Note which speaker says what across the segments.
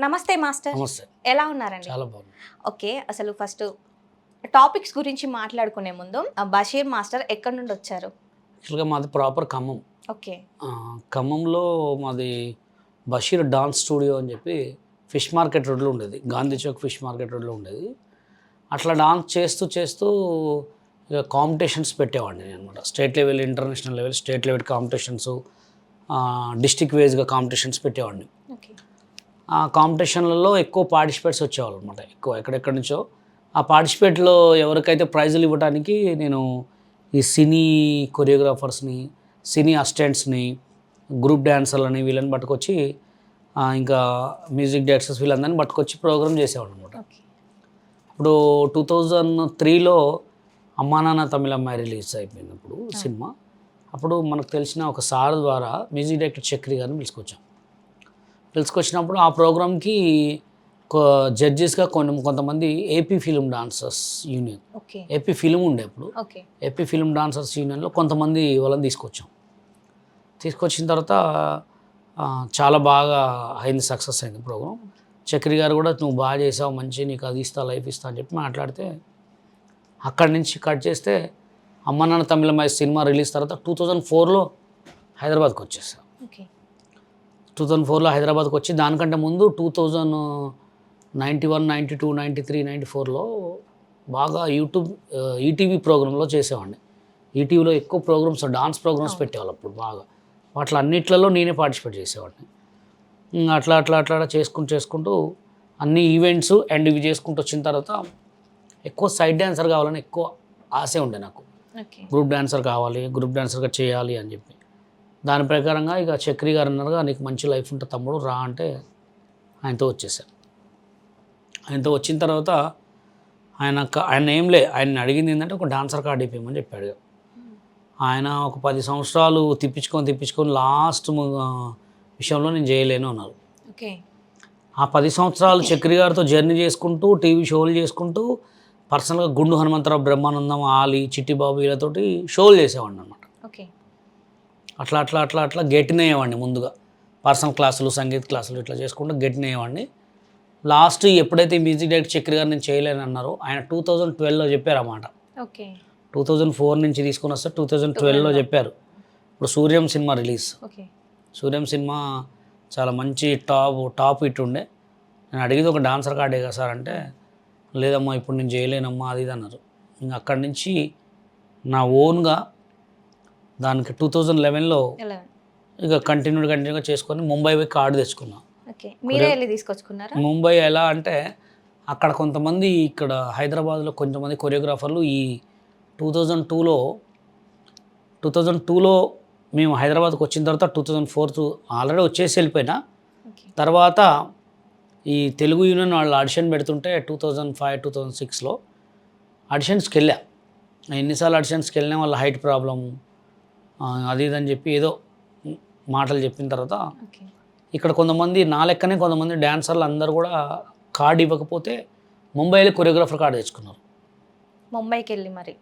Speaker 1: నమస్తే మాస్టర్.
Speaker 2: నమస్తే.
Speaker 1: ఎలా ఉన్నారండి?
Speaker 2: చాలా బాగుంది.
Speaker 1: ఓకే. అసలు ఫస్ట్ టాపిక్స్ గురించి మాట్లాడుకునే ముందు బషీర్ మాస్టర్ ఎక్కడి నుండి వచ్చారు?
Speaker 2: యాక్చువల్గా మాది ప్రాపర్ ఖమ్మం.
Speaker 1: ఓకే.
Speaker 2: ఖమ్మంలో మాది బషీర్ డాన్స్ స్టూడియో అని చెప్పి ఫిష్ మార్కెట్ రోడ్లో ఉండేది. గాంధీ చౌక్ ఫిష్ మార్కెట్ రోడ్లో ఉండేది. అట్లా డాన్స్ చేస్తూ చేస్తూ ఇక కాంపిటీషన్స్ పెట్టేవాడిని నేను అనమాట. State level, international level, state level competitions, district వైజ్గా కాంపిటీషన్స్ పెట్టేవాడిని.
Speaker 1: ఓకే.
Speaker 2: ఆ కాంపిటీషన్లలో ఎక్కువ పార్టిసిపేట్స్ వచ్చేవాళ్ళు అనమాట. ఎక్కువ ఎక్కడెక్కడి నుంచో ఆ పార్టిసిపేట్లో ఎవరికైతే ప్రైజులు ఇవ్వడానికి నేను ఈ సినీ కొరియోగ్రాఫర్స్ని, సినీ అసిస్టెంట్స్ని, గ్రూప్ డ్యాన్సర్లని వీళ్ళని పట్టుకొచ్చి ఇంకా మ్యూజిక్ డైరెక్టర్స్ వీళ్ళందరినీ పట్టుకొచ్చి ప్రోగ్రామ్ చేసేవాడు అనమాట.
Speaker 1: ఓకే.
Speaker 2: ఇప్పుడు 2003లో అమ్మా నాన్న తమిళమ్మాయి రిలీజ్ అయిపోయినప్పుడు సినిమా, అప్పుడు మనకు తెలిసిన ఒక సార్ ద్వారా మ్యూజిక్ డైరెక్టర్ చక్రి గారిని పిలుచుకొచ్చినప్పుడు ఆ ప్రోగ్రామ్కి జడ్జెస్గా కొంతమంది AP film dancers union,
Speaker 1: okay.
Speaker 2: AP film ఉండే అప్పుడు,
Speaker 1: ఓకే.
Speaker 2: ఏపీ ఫిల్మ్ డాన్సర్స్ యూనియన్లో కొంతమంది వాళ్ళని తీసుకొచ్చిన తర్వాత చాలా బాగా అయింది, సక్సెస్ అయింది ప్రోగ్రామ్. చక్రి గారు కూడా నువ్వు బాగా చేసావు, మంచి నీకు అది ఇస్తా లైఫ్ ఇస్తా అని చెప్పి మాట్లాడితే అక్కడి నుంచి కట్ చేస్తే అమ్మ నాన్న తమిళమ్మాయి సినిమా రిలీజ్ తర్వాత 2004లో హైదరాబాద్కి వచ్చేసా.
Speaker 1: ఓకే.
Speaker 2: 2004లో హైదరాబాద్కి వచ్చి దానికంటే ముందు 2091, 92, 93, 94లో బాగా యూట్యూబ్ ఈటీవీ ప్రోగ్రాంలో చేసేవాడిని. ఈటీవీలో ఎక్కువ ప్రోగ్రామ్స్, డాన్స్ ప్రోగ్రామ్స్ పెట్టేవాళ్ళు అప్పుడు బాగా. వాటిలో అన్నిట్లలో నేనే పార్టిసిపేట్ చేసేవాడిని. అట్లా అట్లా అట్లా చేసుకుంటూ అన్ని ఈవెంట్స్ అండ్ ఇవి చేసుకుంటూ వచ్చిన తర్వాత ఎక్కువ సైడ్ డ్యాన్సర్ కావాలని ఎక్కువ ఆశ ఉండే నాకు. గ్రూప్ డాన్సర్ కావాలి, గ్రూప్ డాన్సర్గా చేయాలి అని చెప్పి దాని ప్రకారంగా ఇక చక్రి గారు అన్నారుగా నీకు మంచి లైఫ్ ఉంటుంది తమ్ముడు రా అంటే ఆయనతో వచ్చేసాను. ఆయనతో వచ్చిన తర్వాత ఆయన ఏం లే, ఆయన అడిగింది ఏంటంటే ఒక డాన్సర్ కార్డు ఇప్పించమని చెప్పాడు. ఆయన ఒక 10 సంవత్సరాలు తిప్పించుకొని లాస్ట్ విషయంలో నేను చేయలేను అన్నారు.
Speaker 1: ఓకే.
Speaker 2: ఆ 10 సంవత్సరాలు చక్రి గారితో జర్నీ చేసుకుంటూ, టీవీ షోలు చేసుకుంటూ, పర్సనల్గా గుండు హనుమంతరావు, బ్రహ్మానందం, ఆలీ, చిట్టిబాబు వీళ్ళతోటి షోలు చేసేవాడిని అనమాట.
Speaker 1: ఓకే.
Speaker 2: అట్లా గెట్టినయ్యేవాడిని. ముందుగా పర్సనల్ క్లాసులు, సంగీత క్లాసులు ఇట్లా చేసుకుంటూ గెట్టినయ్యేవాడిని. లాస్ట్ ఎప్పుడైతే మ్యూజిక్ డైరెక్టర్ చక్రి గారు నేను చేయలేను అన్నారో ఆయన 2012లో చెప్పారు అన్నమాట.
Speaker 1: ఓకే.
Speaker 2: 2004 నుంచి తీసుకుని వస్తే 2012లో చెప్పారు. ఇప్పుడు Suryam cinema release.
Speaker 1: Okay.
Speaker 2: Suryam cinema చాలా మంచి టాప్ హిట్ ఉండే. నేను అడిగేది ఒక డాన్సర్ కార్డే కదా సార్ అంటే, లేదమ్మా ఇప్పుడు నేను చేయలేనమ్మా అది ఇది అన్నారు. ఇంకా అక్కడి నుంచి నా ఓన్గా దానికి 2011లో ఇక కంటిన్యూగా చేసుకొని ముంబై పోయి కార్డు తెచ్చుకున్నా.
Speaker 1: ఓకే. మీరే వెళ్ళి తీసుకొచ్చుకున్నారా?
Speaker 2: ముంబై ఎలా అంటే అక్కడ కొంతమంది, ఇక్కడ హైదరాబాద్లో కొంతమంది కొరియోగ్రాఫర్లు ఈ 2002లో మేము హైదరాబాద్కి వచ్చిన తర్వాత 2004 ఆల్రెడీ వచ్చేసి వెళ్ళిపోయినా. తర్వాత ఈ తెలుగు యూనియన్ వాళ్ళు ఆడిషన్ పెడుతుంటే 2005, 2006లో ఆడిషన్స్కి వెళ్ళా. ఎన్నిసార్లు ఆడిషన్స్కి వెళ్ళినా వాళ్ళ హైట్ ప్రాబ్లము అది ఇదని చెప్పి ఏదో మాటలు చెప్పిన తర్వాత ఇక్కడ కొంతమంది నా లెక్కనే కొంతమంది డ్యాన్సర్లు అందరూ కూడా కార్డు ఇవ్వకపోతే ముంబైలో కొరియోగ్రాఫర్ కార్డు తెచ్చుకున్నారు.
Speaker 1: ముంబైకి వెళ్ళి మరి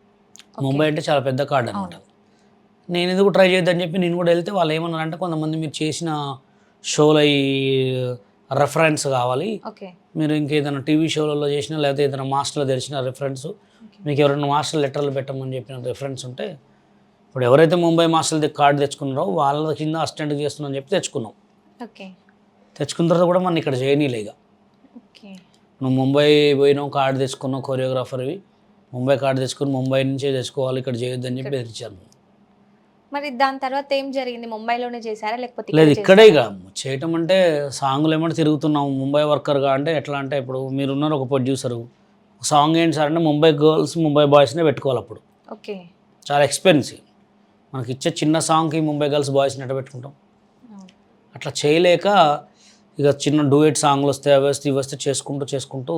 Speaker 2: ముంబై అంటే చాలా పెద్ద కార్డు అనమాట. నేను ఎందుకు ట్రై చేద్దని చెప్పి నేను కూడా వెళ్తే వాళ్ళు ఏమన్నారంటే కొంతమంది మీరు చేసిన షోలో ఈ రెఫరెన్స్ కావాలి, మీరు ఇంకేదైనా టీవీ షోలలో చేసినా లేకపోతే ఏదైనా మాస్టర్లో తెలిసిన రెఫరెన్స్, మీకు ఎవరైనా మాస్టర్ లెటర్లు పెట్టమని చెప్పిన రెఫరెన్స్ ఉంటే, ఇప్పుడు ఎవరైతే ముంబై మాస్టర్ల కార్డు తెచ్చుకున్నారో వాళ్ళ కింద అసిస్టెంట్ చేస్తున్నారని చెప్పి తెచ్చుకున్నాం. తెచ్చుకున్న తర్వాత కూడా మన ఇక్కడ చేయనీలేగా. నువ్వు ముంబై పోయినావు, కార్డు తెచ్చుకున్నావు, కొరియోగ్రాఫర్వి ముంబై కార్డు తెచ్చుకుని ముంబై నుంచే తెచ్చుకోవాలి, ఇక్కడ చేయొద్దని చెప్పి బెదిరించాను.
Speaker 1: మరి దాని తర్వాత ఏం జరిగింది? ముంబైలోనే చేశారా లేకపోతే?
Speaker 2: లేదు, ఇక్కడే ఇక చేయటం అంటే సాంగ్లు ఏమంటే తిరుగుతున్నాం ముంబై వర్కర్గా. అంటే ఎట్లా అంటే ఇప్పుడు మీరున్నారు ఒక ప్రొడ్యూసరు, సాంగ్ ఏంటి సార్ అంటే ముంబై గర్ల్స్ ముంబై బాయ్స్నే పెట్టుకోవాలి. అప్పుడు
Speaker 1: ఓకే
Speaker 2: చాలా ఎక్స్పెన్సివ్. మనకి ఇచ్చే చిన్న సాంగ్కి ముంబై గర్ల్స్ బాయ్స్ని ఎట్లా పెట్టుకుంటాం? అట్లా చేయలేక ఇక చిన్న డూయెట్ సాంగ్లు వస్తే అవి వస్తే చేసుకుంటూ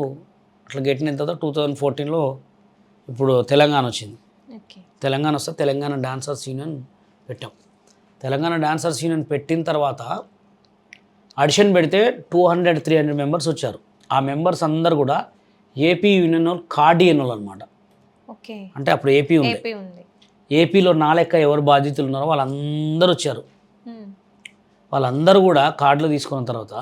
Speaker 2: అట్లా గెట్టిన తర్వాత 2014లో ఇప్పుడు తెలంగాణ వచ్చింది. తెలంగాణ వస్తే తెలంగాణ డాన్సర్స్ యూనియన్ పెట్టాం. తెలంగాణ డాన్సర్స్ యూనియన్ పెట్టిన తర్వాత ఆడిషన్ పెడితే 200-300 మెంబర్స్ వచ్చారు. ఆ మెంబర్స్ అందరు కూడా ఏపీ యూనియన్ వాళ్ళు, కార్డియన్ వాళ్ళు అనమాట. అంటే అప్పుడు ఏపీ ఉంది. ఏపీలో నా లెక్క ఎవరు బాధ్యతలు ఉన్నారో వాళ్ళందరూ వచ్చారు. వాళ్ళందరూ కూడా కార్డులు తీసుకున్న తర్వాత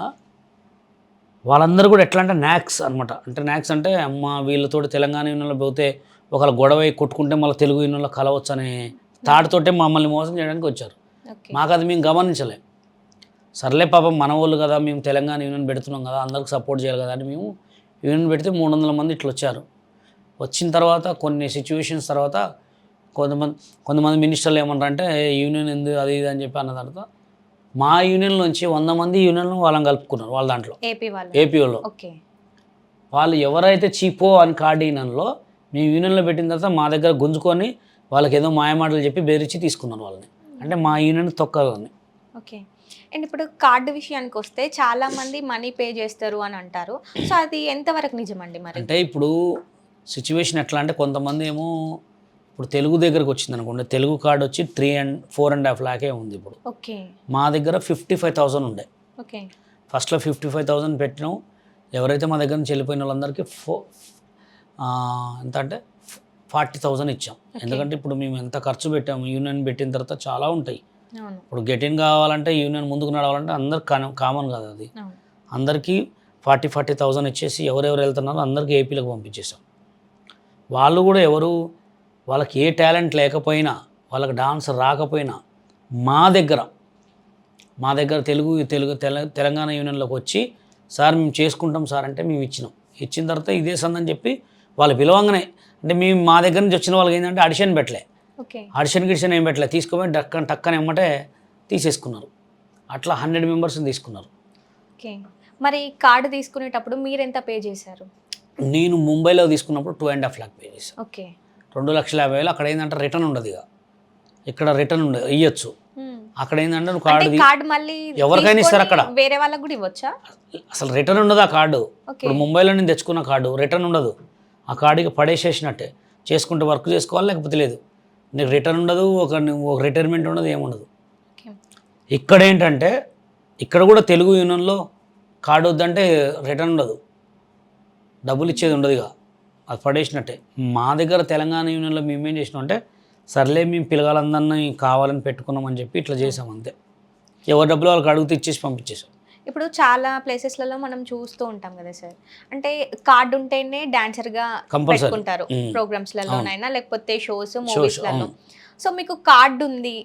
Speaker 2: వాళ్ళందరూ కూడా ఎట్లా అంటే నాక్స్ అనమాట. అంటే నాక్స్ అంటే అమ్మ వీళ్ళతోటి తెలంగాణ యూనియన్లో పోతే ఒకళ్ళు గొడవ కొట్టుకుంటే మళ్ళీ తెలుగు యూనియన్లో కలవచ్చు అనే తాటితోటే మమ్మల్ని మోసం చేయడానికి వచ్చారు. మాకు అది మేము గమనించలే. సర్లే పాపం మన వాళ్ళు కదా, మేము తెలంగాణ యూనియన్ పెడుతున్నాం కదా, అందరికి సపోర్ట్ చేయాలి కదా అని మేము యూనియన్ పెడితే 300 మంది ఇట్లా వచ్చారు. వచ్చిన తర్వాత కొన్ని సిచ్యువేషన్స్ తర్వాత కొంతమంది మినిస్టర్లు ఏమన్నారంటే యూనియన్ ఎందుకు అది ఇది అని చెప్పి అన్న తర్వాత మా యూనియన్లోంచి 100 మంది యూనియన్లో వాళ్ళని కలుపుకున్నారు. వాళ్ళ దాంట్లో ఏపీ వాళ్ళు వాళ్ళు ఎవరైతే చీపో అని కార్డు యూనియన్లో మేము యూనియన్లో పెట్టిన తర్వాత మా దగ్గర గుంజుకొని వాళ్ళకి ఏదో మాయమాటలు చెప్పి బెదిరించి తీసుకున్నారు వాళ్ళని. అంటే మా యూనియన్ తొక్కని.
Speaker 1: ఓకే. అండ్ ఇప్పుడు కార్డు విషయానికి వస్తే చాలా మంది మనీ పే చేస్తారు అని అంటారు. సో అది ఎంతవరకు నిజమండి మరి?
Speaker 2: అంటే ఇప్పుడు సిచ్యువేషన్ ఎట్లా అంటే కొంతమంది ఏమో ఇప్పుడు తెలుగు దగ్గరకు వచ్చింది అనుకోండి, తెలుగు కార్డు వచ్చి 4.5 లాఖే ఉంది ఇప్పుడు.
Speaker 1: ఓకే.
Speaker 2: మా దగ్గర 55,000 ఉండే.
Speaker 1: ఓకే.
Speaker 2: ఫస్ట్లో 55,000 పెట్టినాం. ఎవరైతే మా దగ్గర నుంచి వెళ్ళిపోయిన వాళ్ళందరికీ ఎంత అంటే 40,000 ఇచ్చాం. ఎందుకంటే ఇప్పుడు మేము ఎంత ఖర్చు పెట్టాము యూనియన్ పెట్టిన తర్వాత చాలా ఉంటాయి. ఇప్పుడు గెటిన్ కావాలంటే యూనియన్ ముందుకు నడవాలంటే అందరికి కామన్ కదా అది. అందరికీ 40,000 ఇచ్చేసి ఎవరెవరు వెళ్తున్నారో అందరికీ ఏపీలకు పంపించేసాం. వాళ్ళు కూడా వాళ్ళకి ఏ టాలెంట్ లేకపోయినా, వాళ్ళకి డాన్స్ రాకపోయినా మా దగ్గర తెలంగాణ యూనియన్లోకి వచ్చి సార్ మేము చేసుకుంటాం సార్ అంటే మేము ఇచ్చిన తర్వాత ఇదే సందని చెప్పి వాళ్ళు పిలవంగానే, అంటే మేము మా దగ్గర నుంచి వచ్చిన వాళ్ళకి ఏంటంటే ఆడిషన్ పెట్టలే, ఆడిషన్ ఏం పెట్టలే, తీసుకోమని టక్కన ఎమ్మటే తీసేసుకున్నారు. అట్లా 100 మెంబర్స్ని తీసుకున్నారు.
Speaker 1: ఓకే. మరి కార్డు తీసుకునేటప్పుడు మీరు ఎంత పే చేశారు?
Speaker 2: నేను ముంబైలో తీసుకున్నప్పుడు 2.5 లాక్ పే చేశాను.
Speaker 1: ఓకే.
Speaker 2: 2,50,000. అక్కడ ఏంటంటే రిటర్న్ ఉండదు. ఇక ఇక్కడ రిటర్న్ ఉండదు, ఇవ్వచ్చు. అక్కడ ఏంటంటే నువ్వు కార్డు
Speaker 1: మళ్ళీ
Speaker 2: ఎవరికైనా ఇస్తారు, అక్కడ
Speaker 1: వేరే వాళ్ళకి కూడా ఇవ్వచ్చా?
Speaker 2: అసలు రిటర్న్ ఉండదు ఆ కార్డు. ఇప్పుడు ముంబైలో నేను తెచ్చుకున్న కార్డు రిటర్న్ ఉండదు. ఆ కార్డుకి పడేసేసినట్టే, చేసుకుంటే వర్క్ చేసుకోవాలి, లేకపోతే లేదు. నీకు రిటర్న్ ఉండదు, ఒక రిటైర్మెంట్ ఉండదు, ఏముండదు. ఇక్కడ ఏంటంటే ఇక్కడ కూడా తెలుగు యూనియన్లో కార్డు వద్దంటే రిటర్న్ ఉండదు, డబ్బులు ఇచ్చేది ఉండదు. ఇక అది పడేసినట్టే. మా దగ్గర తెలంగాణ యూనియన్లో మేము ఏం చేసినాం అంటే సర్లే మేము పిల్లగాళ్ళందరినీ కావాలని పెట్టుకున్నామని చెప్పి ఇట్లా చేసాం అంతే. ఎవరి డబ్బులు వాళ్ళకి అడుగుతూ ఇచ్చేసి పంపించేసాం.
Speaker 1: ఇప్పుడు చాలా ప్లేసెస్లలో మనం చూస్తూ ఉంటాం కదా సార్, అంటే కార్డు ఉంటేనే డాన్సర్గా పెట్టుకుంటారు ప్రోగ్రామ్స్లలోనైనా లేకపోతే షోస్ మూవీస్లలో. సో మీకు కార్డు ఉంది,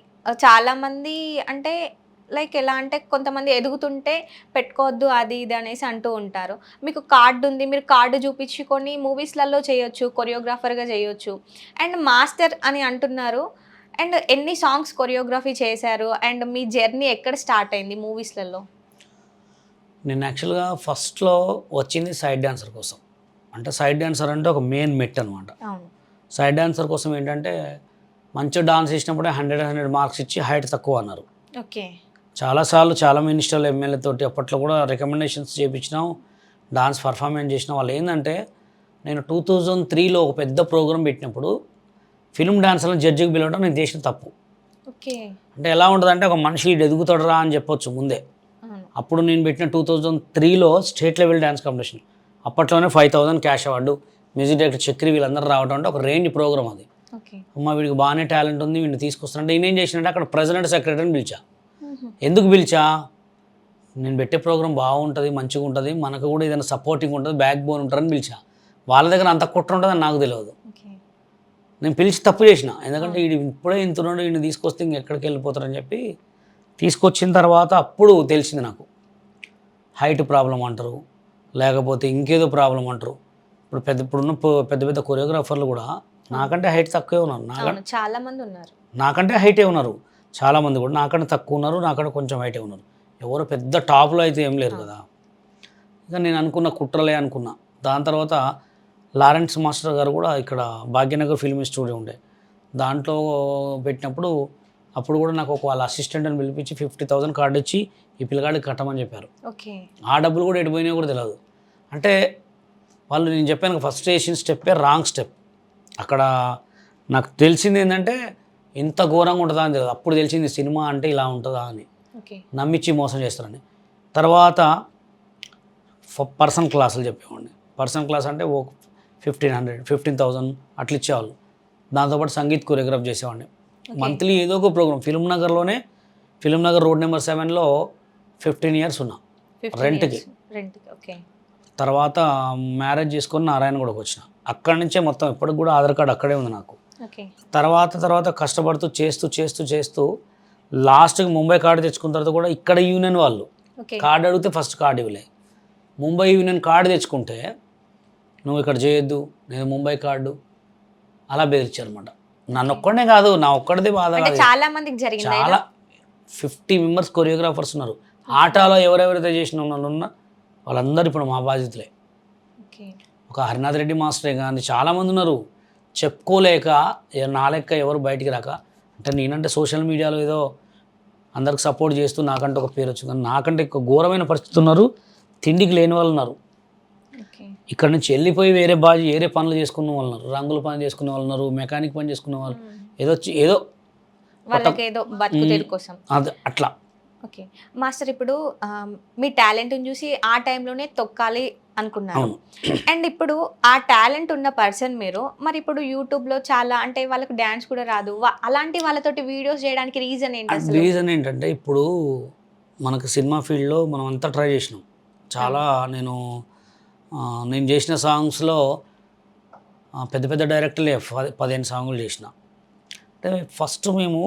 Speaker 1: చాలా మంది అంటే లైక్ ఎలా అంటే కొంతమంది ఎదుగుతుంటే పెట్టుకోవద్దు అది ఇది అనేసి అంటూ ఉంటారు. మీకు కార్డు ఉంది, మీరు కార్డు చూపించుకొని మూవీస్లలో చేయొచ్చు, కొరియోగ్రాఫర్గా చేయొచ్చు, అండ్ మాస్టర్ అని అంటున్నారు. అండ్ ఎన్ని సాంగ్స్ కొరియోగ్రఫీ చేశారు, అండ్ మీ జర్నీ ఎక్కడ స్టార్ట్ అయింది మూవీస్లలో?
Speaker 2: నేను యాక్చువల్గా ఫస్ట్లో వచ్చింది సైడ్ డాన్సర్ కోసం. అంటే సైడ్ డాన్సర్ అంటే ఒక మెయిన్ మెట్ అనమాట. సైడ్ డాన్సర్ కోసం ఏంటంటే మంచిగా డాన్స్ చేసినప్పుడే 100 మార్క్స్ ఇచ్చి హైట్ తక్కువ అన్నారు.
Speaker 1: ఓకే.
Speaker 2: చాలాసార్లు చాలా మినిస్టర్లు ఎమ్మెల్యే తోటి అప్పట్లో కూడా రికమెండేషన్స్ చేయించినాం, డాన్స్ పర్ఫార్మెన్స్ చేసిన వాళ్ళు. ఏంటంటే నేను 2003లో ఒక పెద్ద ప్రోగ్రామ్ పెట్టినప్పుడు ఫిల్మ్ డాన్సర్లను జడ్జికి పిలవడం నేను చేసిన తప్పు.
Speaker 1: ఓకే.
Speaker 2: అంటే ఎలా ఉంటుందంటే ఒక మనిషి ఎదుగుతాడరా అని చెప్పొచ్చు ముందే. అప్పుడు నేను పెట్టిన 2003లో స్టేట్ లెవెల్ డ్యాన్స్ కాంపిటీషన్, అప్పట్లోనే 5,000 cash award, music director Chakri వీళ్ళందరూ రావడం అంటే ఒక రేంజ్ ప్రోగ్రామ్ అది. అమ్మ వీడికి బాగానే టాలెంట్ ఉంది, వీడిని తీసుకొస్తానంటే నేనేం చేసినంటే అక్కడ ప్రెసిడెంట్ సెక్రటరీని పిలిచా. ఎందుకు పిలిచా? నేను పెట్టే ప్రోగ్రామ్ బాగుంటుంది, మంచిగా ఉంటుంది, మనకు కూడా ఏదైనా సపోర్టింగ్ ఉంటుంది, బ్యాక్ బోన్ ఉంటారని పిలిచా. వాళ్ళ దగ్గర అంత కుట్ర ఉంటుందని నాకు తెలియదు. నేను పిలిచి తప్పు చేసిన, ఎందుకంటే వీడు ఇప్పుడే ఇంతున్నాడు, వీడిని తీసుకొస్తే ఇంకెక్కడికి వెళ్ళిపోతారని చెప్పి తీసుకొచ్చిన తర్వాత అప్పుడు తెలిసింది నాకు హైట్ ప్రాబ్లం అంటారు, లేకపోతే ఇంకేదో ప్రాబ్లం అంటారు. ఇప్పుడున్న పెద్ద పెద్ద కొరియోగ్రాఫర్లు కూడా నాకంటే హైట్ తక్కువే ఉన్నారు.
Speaker 1: చాలామంది ఉన్నారు
Speaker 2: నాకంటే హైటే ఉన్నారు, చాలామంది కూడా నాకంటే తక్కువ ఉన్నారు, నాకంటే కొంచెం హైటే ఉన్నారు. ఎవరు పెద్ద టాప్లో అయితే ఏం లేరు కదా. ఇక నేను అనుకున్న కుట్రలే అనుకున్నా. దాని తర్వాత లారెన్స్ మాస్టర్ గారు కూడా ఇక్కడ భాగ్యనగర్ ఫిల్మ్ స్టూడియో ఉండే, దాంట్లో పెట్టినప్పుడు అప్పుడు కూడా నాకు వాళ్ళ అసిస్టెంట్ని పిలిపించి 50,000 కార్డు ఇచ్చి ఈ పిల్లగాడికి కట్టమని చెప్పారు. ఆ డబ్బులు కూడా ఎడిపోయినా కూడా తెలియదు. అంటే వాళ్ళు నేను చెప్పాను ఫస్ట్ వేసిన స్టెప్పే రాంగ్ స్టెప్. అక్కడ నాకు తెలిసింది ఏంటంటే ఇంత ఘోరంగా ఉంటుందా అని తెలియదు. అప్పుడు తెలిసింది సినిమా అంటే ఇలా ఉంటుందా అని, నమ్మించి మోసం చేస్తారని. తర్వాత పర్సనల్ క్లాసులు చెప్పేవాడిని. పర్సనల్ క్లాస్ అంటే 1,500 15,000 అట్లా ఇచ్చేవాళ్ళు. దాంతోపాటు సంగీత్ కొరియోగ్రాఫ్ చేసేవాడిని. మంత్లీ ఏదో ఒక program Film Nagar road number 7లో 15 years ఉన్నా
Speaker 1: రెంట్కి. ఓకే.
Speaker 2: తర్వాత మ్యారేజ్ చేసుకొని నారాయణగూడకు వచ్చిన. అక్కడి నుంచే మొత్తం ఇప్పటికి కూడా ఆధార్ కార్డు అక్కడే ఉంది నాకు.
Speaker 1: ఓకే.
Speaker 2: తర్వాత కష్టపడుతూ చేస్తూ లాస్ట్కి ముంబై కార్డు తెచ్చుకున్న తర్వాత కూడా ఇక్కడ యూనియన్ వాళ్ళు కార్డు అడిగితే ఫస్ట్ కార్డు ఇవ్వలే. ముంబై యూనియన్ కార్డు తెచ్చుకుంటే నువ్వు ఇక్కడ చేయొద్దు, నేను ముంబై కార్డు అలా బెదిరించారనమాట. నన్ను ఒక్కడనే కాదు, నా ఒక్కడిదే బాధ కాదు,
Speaker 1: చాలా మందికి జరిగింది.
Speaker 2: చాలా 50 మెంబర్స్ కొరియోగ్రాఫర్స్ ఉన్నారు. ఆటలో ఎవరెవరైతే చేసిన వాళ్ళు ఉన్నా వాళ్ళందరూ ఇప్పుడు మా బాధ్యతలే. ఒక హరినాథ్ రెడ్డి మాస్టరే కానీ చాలామంది ఉన్నారు. చెప్పుకోలేక నా లెక్క ఎవరు బయటికి రాక, అంటే నేనంటే సోషల్ మీడియాలో ఏదో అందరికి సపోర్ట్ చేస్తూ నాకంటే ఒక పేరు వచ్చింది, కానీ నాకంటే ఎక్కువ ఘోరమైన పరిస్థితి ఉన్నారు. తిండికి లేని వాళ్ళు ఉన్నారు. ఇక్కడ నుంచి వెళ్ళిపోయి వేరే పనులు చేసుకున్న వాళ్ళు ఉన్నారు, రంగుల పని చేసుకునే వాళ్ళు ఉన్నారు, మెకానిక్ పని చేసుకునే వాళ్ళు, ఏదో
Speaker 1: వాళ్ళకి ఏదో బతుకు తెరువు కోసం
Speaker 2: అది అట్లా.
Speaker 1: ఓకే మాస్టర్, ఇప్పుడు మీ టాలెంట్ని చూసి ఆ టైంలోనే తొక్కాలి అనుకున్నారు. అండ్ ఇప్పుడు ఆ టాలెంట్ ఉన్న పర్సన్ మీరు, మరి ఇప్పుడు యూట్యూబ్లో చాలా అంటే వాళ్ళకి డ్యాన్స్ కూడా రాదు, అలాంటి వాళ్ళతోటి వీడియోస్ చేయడానికి రీజన్ ఏంటి?
Speaker 2: రీజన్ ఏంటంటే ఇప్పుడు మనకు సినిమా ఫీల్డ్లో మనం అంతా ట్రై చేసినాం చాలా. నేను చేసిన సాంగ్స్లో పెద్ద డైరెక్టర్లే 15 సాంగులు చేసిన. అంటే ఫస్ట్ మేము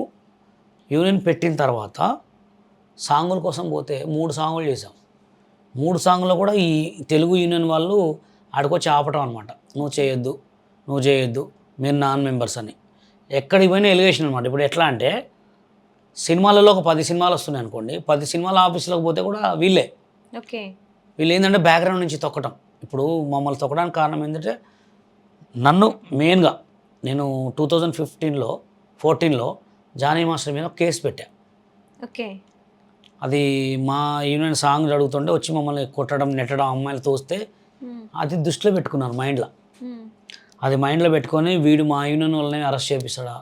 Speaker 2: యూనియన్ పెట్టిన తర్వాత సాంగుల కోసం పోతే 3 సాంగులు చేసాం. 3 సాంగుల్లో కూడా ఈ తెలుగు యూనియన్ వాళ్ళు ఆడుకొచ్చి ఆపటం అనమాట. నువ్వు చేయొద్దు మీరు నాన్ మెంబర్స్ అని. ఎక్కడికి పోయినా ఎలిగేషన్ అనమాట. ఇప్పుడు ఎట్లా అంటే సినిమాలలో ఒక 10 సినిమాలు వస్తున్నాయి అనుకోండి, 10 సినిమాల ఆఫీసులోకి పోతే కూడా వీళ్ళు ఏంటంటే బ్యాక్గ్రౌండ్ నుంచి తొక్కటం. ఇప్పుడు మమ్మల్ని తొక్కడానికి కారణం ఏంటంటే నన్ను మెయిన్గా నేను 2014లో జానీ మాస్టర్ మీద కేసు పెట్టా. అది మా యూనియన్ సాంగ్ అడుగుతుంటే వచ్చి మమ్మల్ని కొట్టడం నెట్టడం అమ్మాయిలు తోస్తే అది దృష్టిలో పెట్టుకున్నాను మైండ్లో పెట్టుకొని వీడు మా యూనియన్ వాళ్ళని అరెస్ట్ చేపిస్తాడా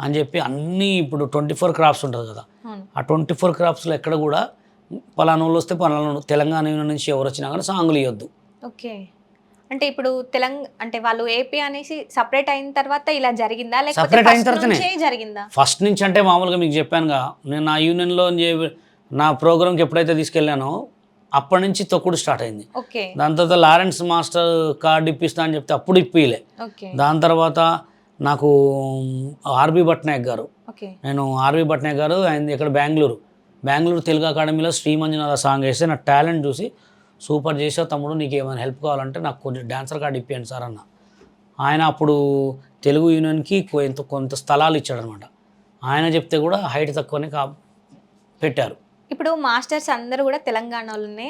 Speaker 2: అని చెప్పి అన్నీ ఇప్పుడు 24 క్రాప్స్ ఉంటుంది కదా, ఆ 24 క్రాప్స్లో ఎక్కడ కూడా పలానా వాళ్ళు వస్తే పలానా తెలంగాణ యూనియన్ నుంచి ఎవరు వచ్చినా కానీ సాంగులు ఇవ్వద్దు.
Speaker 1: ఓకే, అంటే ఇప్పుడు అంటే వాళ్ళు ఏపీ అనేసి సపరేట్ అయిన తర్వాత ఇలా జరిగిందా,
Speaker 2: సపరేట్ అయిన తర్వాతనే
Speaker 1: జరిగిందా?
Speaker 2: ఫస్ట్ నుంచి అంటే మామూలుగా మీకు చెప్పానుగా, నేను నా యూనియన్లో నా ప్రోగ్రామ్కి ఎప్పుడైతే తీసుకెళ్ళానో అప్పటి నుంచి తొక్కుడు స్టార్ట్ అయింది. దాని తర్వాత లారెన్స్ మాస్టర్ కార్డు ఇప్పిస్తా అని చెప్తే అప్పుడు ఇప్పిలే. దాని తర్వాత నాకు ఆర్బీ భట్నాయక్ గారు, నేను ఆర్బీ భట్నాయక్ గారు ఆయన ఇక్కడ బెంగళూరు తెలుగు అకాడమీలో శ్రీ మంజునాథ సాంగ్ వేస్తే నా టాలెంట్ చూసి సూపర్ చేసావు తమ్ముడు, నీకు ఏమైనా హెల్ప్ కావాలంటే నాకు కొంచెం డాన్సర్ కార్డు ఇప్పియండి సార్ అన్న. ఆయన అప్పుడు తెలుగు యూనియన్కి కొంత స్థలాలు ఇచ్చాడనమాట. ఆయన చెప్తే కూడా హైట్ తక్కువనే పెట్టారు.
Speaker 1: ఇప్పుడు మాస్టర్స్ అందరూ కూడా తెలంగాణలోనే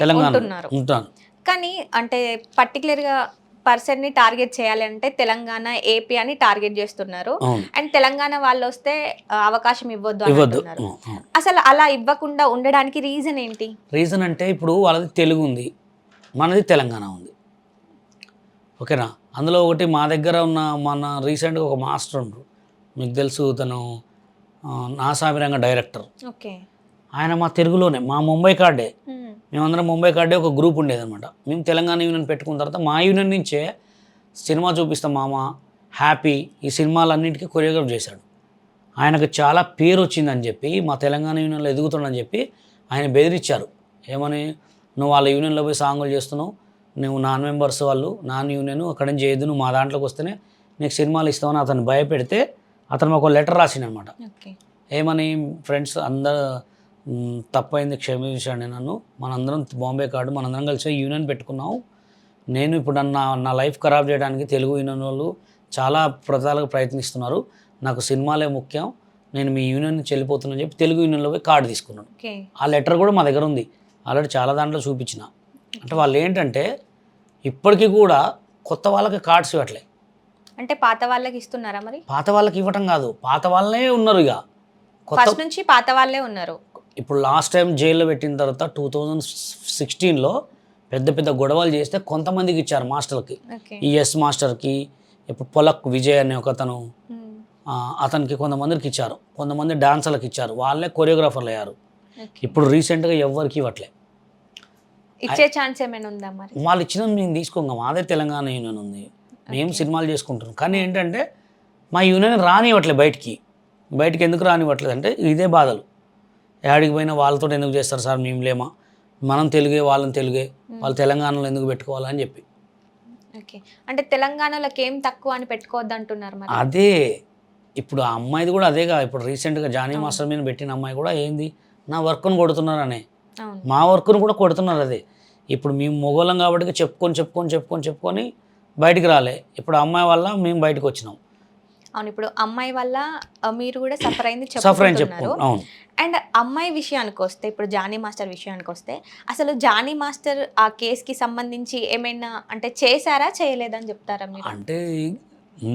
Speaker 1: ఉంటారు, కానీ అంటే పర్టికులర్గా పర్సన్ని టార్గెట్ చేయాలి అంటే తెలంగాణ ఏపీ అని టార్గెట్ చేస్తున్నారు. అండ్ తెలంగాణ వాళ్ళు వస్తే అవకాశం ఇవ్వద్దు అంటున్నారు. అసలు అలా ఇవ్వకుండా ఉండడానికి రీజన్ ఏంటి?
Speaker 2: రీజన్ అంటే ఇప్పుడు వాళ్ళది తెలుగు ఉంది, మనది తెలంగాణ ఉంది, ఓకేనా. అందులో ఒకటి మా దగ్గర ఉన్న మన రీసెంట్గా ఒక మాస్టర్ ఉండరు, మీకు తెలుసు, తను నాసామిరంగ డైరెక్టర్. ఆయన మా తెలుగులోనే, మా ముంబై కార్డే, మేమందరం ముంబై కార్డే ఒక గ్రూప్ ఉండేదన్నమాట. మేము తెలంగాణ యూనియన్ పెట్టుకున్న తర్వాత మా యూనియన్ నుంచే సినిమా చూపిస్తాం మామ, హ్యాపీ, ఈ సినిమాలన్నింటికీ కొరియోగ్రాఫ్ చేశాడు. ఆయనకు చాలా పేరు వచ్చిందని చెప్పి, మా తెలంగాణ యూనియన్లో ఎదుగుతుందని చెప్పి ఆయన బెదిరించారు. ఏమని, నువ్వు వాళ్ళ యూనియన్లో పోయి సాంగులు చేస్తున్నావు, నువ్వు నాన్ మెంబర్స్ వాళ్ళు నాన్ యూనియన్ అక్కడ చేయొద్దు, నువ్వు మా దాంట్లోకి వస్తేనే నీకు సినిమాలు ఇస్తామని అతను భయపెడితే అతను మాకు లెటర్ రాసిండనమాట. ఏమని, ఫ్రెండ్స్ అందరూ తప్పైంది క్షమించండి నన్ను, మనందరం బాంబే కార్డు మనందరం కలిసి యూనియన్ పెట్టుకున్నాము, నేను ఇప్పుడు నా లైఫ్ ఖరాబ్ చేయడానికి తెలుగు యూనియన్ వాళ్ళు చాలా ప్రధాలుగా ప్రయత్నిస్తున్నారు, నాకు సినిమాలే ముఖ్యం, నేను మీ యూనియన్ నుంచి వెళ్ళిపోతున్నాను చెప్పి తెలుగు యూనియన్లో పోయి కార్డు తీసుకున్నాను. ఆ లెటర్ కూడా మా దగ్గర ఉంది, ఆల్రెడీ చాలా దాంట్లో చూపించిన. అంటే వాళ్ళు ఏంటంటే ఇప్పటికీ కూడా కొత్త వాళ్ళకి కార్డ్స్ ఇవ్వట్లే.
Speaker 1: అంటే పాత వాళ్ళకి ఇస్తున్నారా? మరి
Speaker 2: పాత వాళ్ళకి ఇవ్వటం కాదు, పాత వాళ్ళే ఉన్నారు, ఇక
Speaker 1: ఫస్ట్ నుంచి పాత వాళ్ళే ఉన్నారు.
Speaker 2: ఇప్పుడు లాస్ట్ టైం జైల్లో పెట్టిన తర్వాత 2016లో పెద్ద గొడవలు చేస్తే కొంతమందికి ఇచ్చారు మాస్టర్కి, ఈ ఎస్ మాస్టర్కి, ఇప్పుడు పొలక్ విజయ్ అనే ఒక అతను, అతనికి కొంతమందికి ఇచ్చారు, కొంతమంది డాన్సర్లకు ఇచ్చారు, వాళ్ళే కొరియోగ్రాఫర్లు అయ్యారు. ఇప్పుడు రీసెంట్గా ఎవరికి ఇవ్వట్లే.
Speaker 1: ఇచ్చే ఛాన్స్ ఏమైనా ఉందా? మరి
Speaker 2: వాళ్ళు ఇచ్చిన మేము తీసుకోగా, అదే తెలంగాణ యూనియన్ ఉంది, మేము సినిమాలు చేసుకుంటున్నాం, కానీ ఏంటంటే మా యూనియన్ రానివ్వట్లే బయటికి ఎందుకు రానివ్వట్లేదు అంటే ఇదే బాధలు. యాడికి పోయినా వాళ్ళతో ఎందుకు చేస్తారు సార్, మేము లేమా, మనం తెలుగే వాళ్ళని తెలుగే, వాళ్ళు తెలంగాణలో ఎందుకు పెట్టుకోవాలని చెప్పి.
Speaker 1: ఓకే. అంటే తెలంగాణలోకి ఏం తక్కువ అని పెట్టుకోవద్దు అంటున్నారు మరి.
Speaker 2: అదే ఇప్పుడు ఆ అమ్మాయిది కూడా అదేగా. ఇప్పుడు రీసెంట్గా జానీ మాస్టర్ మీద పెట్టిన అమ్మాయి కూడా ఏంది, నా వర్క్ను కొడుతున్నారనే,
Speaker 1: అవును.
Speaker 2: మా వర్క్ను కూడా కొడుతున్నారు. అదే ఇప్పుడు మేము మొగోళ్ళం కాబట్టి చెప్పుకొని బయటికి రాలే. ఇప్పుడు అమ్మాయి వల్ల మేము బయటకు వచ్చినాం.
Speaker 1: అవును. ఇప్పుడు అమ్మాయి వల్ల మీరు కూడా సఫర్ అయింది
Speaker 2: సఫర్ అని
Speaker 1: చెప్పుకుంటున్నారు.
Speaker 2: చెప్పుకుంటున్నాం. అవును.
Speaker 1: అండ్ అమ్మాయి విషయానికి వస్తే, ఇప్పుడు జానీ మాస్టర్ విషయానికి వస్తే, అసలు జానీ మాస్టర్ ఆ కేసుకి సంబంధించి ఏమైనా అంటే చేశారా చేయలేదని చెప్తారా మీరు?
Speaker 2: అంటే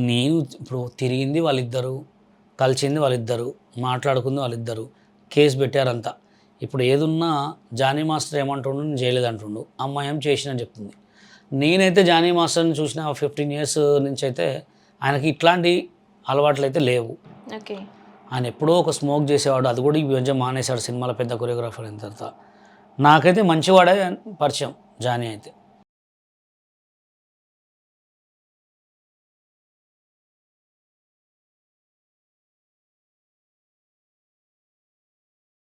Speaker 2: నేను ఇప్పుడు తిరిగింది వాళ్ళిద్దరు, కలిసింది వాళ్ళిద్దరు, మాట్లాడుకుంది వాళ్ళిద్దరు, కేసు పెట్టారంతా. ఇప్పుడు ఏదున్నా జానీ మాస్టర్ ఏమంటుండు, నేను చేయలేదంటుండు, అమ్మాయి ఏం చేసినని చెప్తుంది. నేనైతే జానీ మాస్టర్ని చూసిన 15 years నుంచి అయితే ఆయనకి ఇట్లాంటి అలవాట్లు అయితే లేవు.
Speaker 1: ఓకే.
Speaker 2: ఆయన ఎప్పుడో ఒక స్మోక్ చేసేవాడు, అది కూడా ఈ మధ్య మానేశాడు సినిమాలో పెద్ద కొరియోగ్రాఫర్ అయిన తర్వాత. నాకైతే మంచివాడే పరిచయం జానీ అయితే.